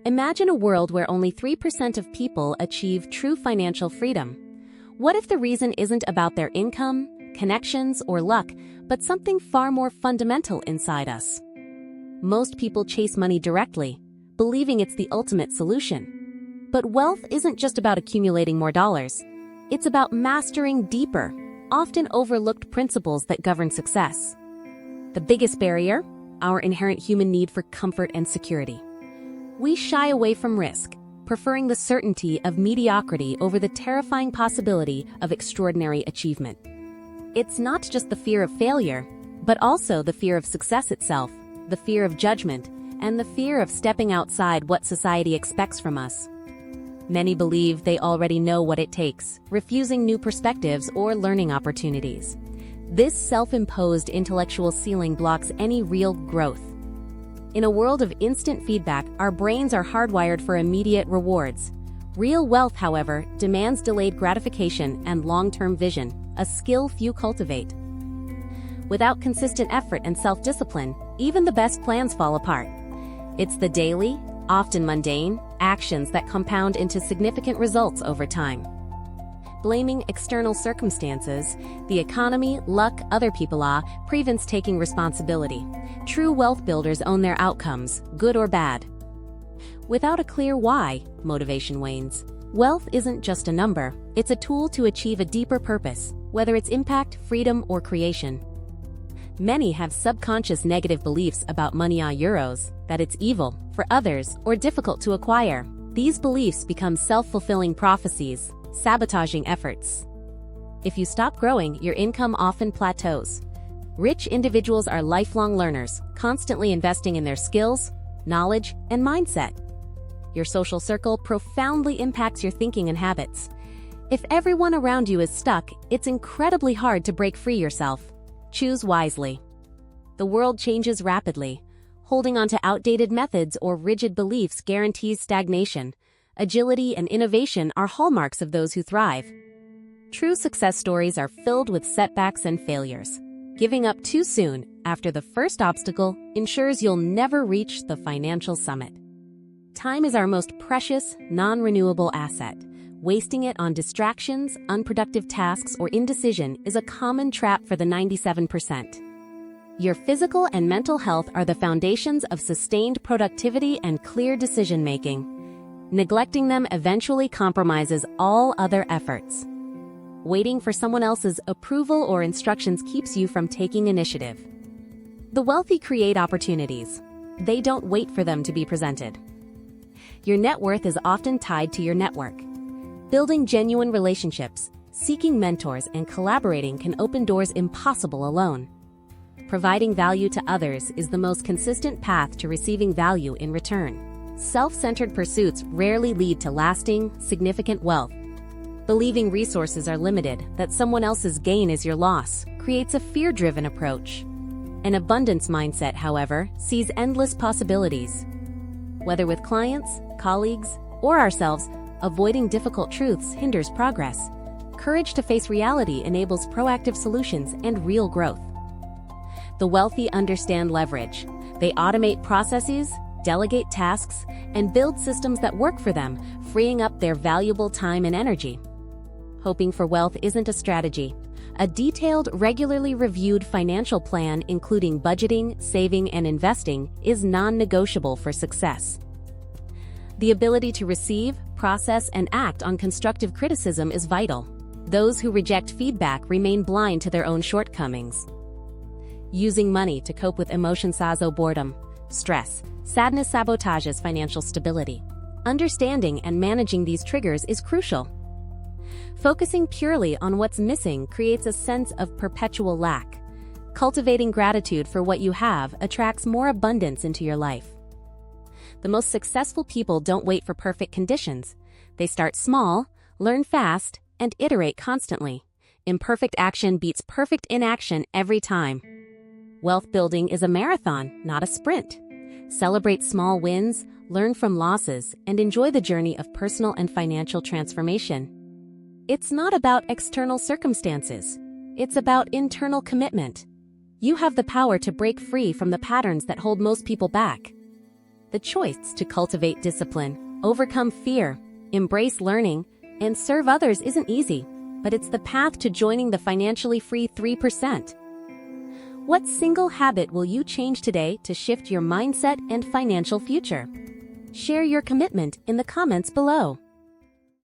Imagine a world where only 3% of people achieve true financial freedom. What if the reason isn't about their income, connections, or luck, but something far more fundamental inside us? Most people chase money directly, believing it's the ultimate solution. But wealth isn't just about accumulating more dollars. It's about mastering deeper, often overlooked principles that govern success. The biggest barrier? Our inherent human need for comfort and security. We shy away from risk, preferring the certainty of mediocrity over the terrifying possibility of extraordinary achievement. It's not just the fear of failure, but also the fear of success itself, the fear of judgment, and the fear of stepping outside what society expects from us. Many believe they already know what it takes, refusing new perspectives or learning opportunities. This self-imposed intellectual ceiling blocks any real growth. In a world of instant feedback, our brains are hardwired for immediate rewards. Real wealth, however, demands delayed gratification and long-term vision, a skill few cultivate. Without consistent effort and self-discipline, even the best plans fall apart. It's the daily, often mundane, actions that compound into significant results over time. Blaming external circumstances, the economy, luck, other people prevents taking responsibility. True wealth builders own their outcomes, good or bad. Without a clear why, motivation wanes. Wealth isn't just a number, it's a tool to achieve a deeper purpose, whether it's impact, freedom, or creation. Many have subconscious negative beliefs about money euros, that it's evil, for others, or difficult to acquire. These beliefs become self-fulfilling prophecies, sabotaging efforts. If you stop growing, your income often plateaus. Rich individuals are lifelong learners, constantly investing in their skills, knowledge, and mindset. Your social circle profoundly impacts your thinking and habits. If everyone around you is stuck, it's incredibly hard to break free yourself. Choose wisely. The world changes rapidly. Holding on to outdated methods or rigid beliefs guarantees stagnation. Agility and innovation are hallmarks of those who thrive. True success stories are filled with setbacks and failures. Giving up too soon, after the first obstacle, ensures you'll never reach the financial summit. Time is our most precious, non-renewable asset. Wasting it on distractions, unproductive tasks, or indecision is a common trap for the 97%. Your physical and mental health are the foundations of sustained productivity and clear decision-making. Neglecting them eventually compromises all other efforts. Waiting for someone else's approval or instructions keeps you from taking initiative. The wealthy create opportunities. They don't wait for them to be presented. Your net worth is often tied to your network. Building genuine relationships, seeking mentors, and collaborating can open doors impossible alone. Providing value to others is the most consistent path to receiving value in return. Self-centered pursuits rarely lead to lasting, significant wealth. Believing resources are limited, that someone else's gain is your loss, creates a fear-driven approach. An abundance mindset, however, sees endless possibilities. Whether with clients, colleagues, or ourselves, avoiding difficult truths hinders progress. Courage to face reality enables proactive solutions and real growth. The wealthy understand leverage. They automate processes, delegate tasks, and build systems that work for them, freeing up their valuable time and energy. Hoping for wealth isn't a strategy. A detailed, regularly reviewed financial plan, including budgeting, saving, and investing, is non-negotiable for success. The ability to receive, process, and act on constructive criticism is vital. Those who reject feedback remain blind to their own shortcomings. Using money to cope with emotions, boredom, stress, sadness sabotages financial stability. Understanding and managing these triggers is crucial. Focusing purely on what's missing creates a sense of perpetual lack. Cultivating gratitude for what you have attracts more abundance into your life. The most successful people don't wait for perfect conditions. They start small, learn fast, and iterate constantly. Imperfect action beats perfect inaction every time. Wealth building is a marathon, not a sprint. Celebrate small wins, learn from losses, and enjoy the journey of personal and financial transformation. It's not about external circumstances. It's about internal commitment. You have the power to break free from the patterns that hold most people back. The choice to cultivate discipline, overcome fear, embrace learning, and serve others isn't easy, but it's the path to joining the financially free 3%. What single habit will you change today to shift your mindset and financial future? Share your commitment in the comments below.